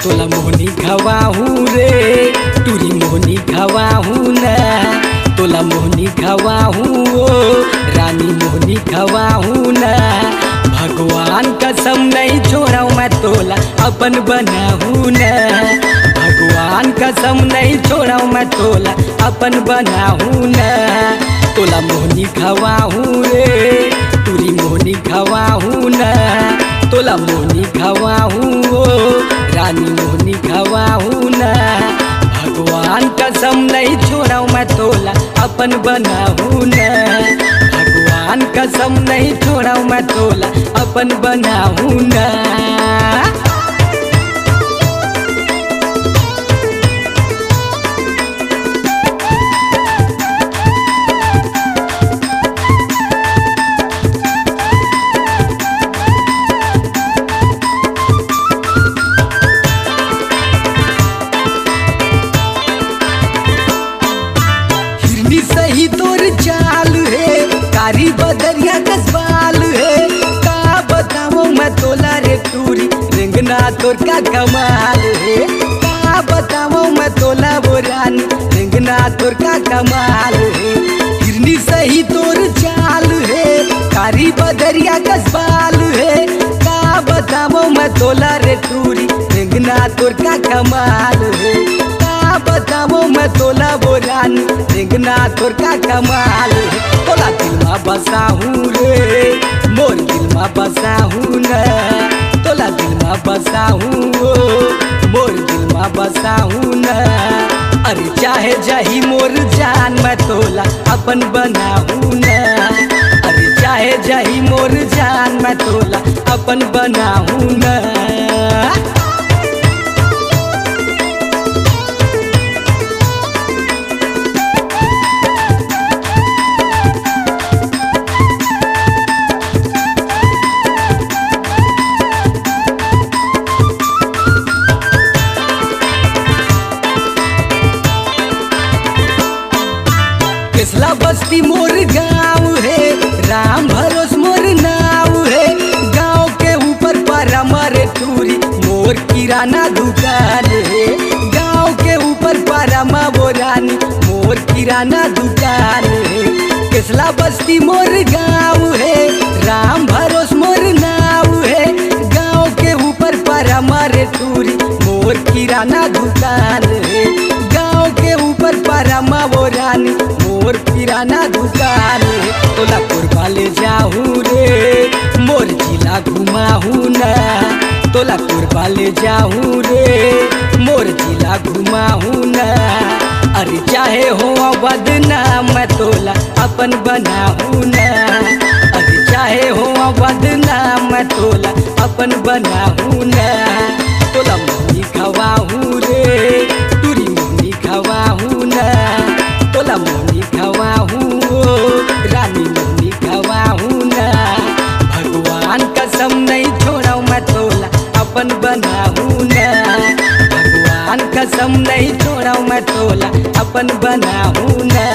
तोला मोहनी खवाहू रे टूरी मोहनी खवाहू ना तोला मोहनी खवाहू ओ रानी मोहनी खवाहू ना भगवान कसम नहीं छोड़ाऊ मैं तोला अपन बनाहू ना भगवान कसम नहीं छोड़ाऊ मैं तोला अपन बनाहू ना तोला मोहनी खवाहू रे टूरी मोहनी खवाहू ना तोला मोहनी खवाहू ओ रानी मोहनी खवाहू ना भगवान कसम नहीं छोड़ाऊ मैं तोला अपन बनाहू ना भगवान कसम नहीं छोड़ाऊ मैं तोला अपन बनाहू ना। सही तोर चाल है कारी बदरिया कसबाल है का बताऊं मैं तोला रे टूरी रेंगना तोर का कमाल है का बताऊं मैं तोला वो रानी रेंगना तोर का कमाल है हिरनी सही तोर चाल है कारी बदरिया कसबाल है का बताऊं मैं तोला रे टूरी रेंगना तोर का कमाल है बताओ मैं तोला वो रानी रेंगना तोर का कमाल तोला दिल में बसाहू रे मोर दिल में बसाहू ना तोला दिल में बसाहू मोर दिल में बसाहू ना अरे चाहे जही मोर जान मैं तोला अपन बनाहू ना अरे चाहे जही मोर जान मैं तोला अपन बनाहू ना। केसला बस्ती मोर गाँव है राम भरोस मोर नाव है गाँव के ऊपर पारा मारे टूरी मोर किराना दुकान है गाँव के ऊपर पारा मा वो रानी मोर किराना दुकान है केसला बस्ती मोर गाँव है राम भरोस मोर नाव है गाँव के ऊपर पारा मारे टूरी मोर किराना दुकान है गाँव के ऊपर पारा मा वो रानी मोर किराना दुकान तोला कोरबा ले जाहू रे मोर जिला घुमाहू ना तोला कोरबा ले जाहू रे मोर जिला घुमाहू ना अरे चाहे हो बदनाम मैं तोला अपन बनाहू ना अरे चाहे हो बदनाम मैं तोला अपन बनाहू ना तोला मोहनी खवाहू रे टूरी मोहनी खवाहू ना तोला मोहनी खवाहू रानी मोहनी खवाहू ना भगवान कसम नहीं छोड़ाऊ मैं तोला अपन बनाहू ना भगवान कसम नहीं छोड़ाऊ मैं तोला अपन बनाहू ना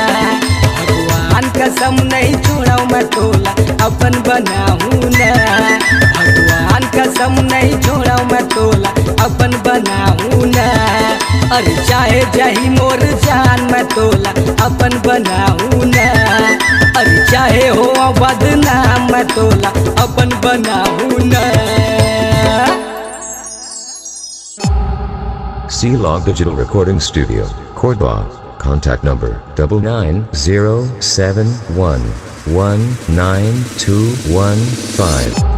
भगवान कसम नहीं छोड़ाऊ मैं तोला अपन बनाहू ना भगवान कसम नहीं छोड़ाऊ मैं तोला अपन बनाहू ना अरे चाहे जही मोर जान मैं तोला अपन बनाहू ना अरे चाहे हो बदनाम मैं तोला अपन बनाहू ना। C-Log Digital Recording Studio, Cordoba. Contact number 99071192115.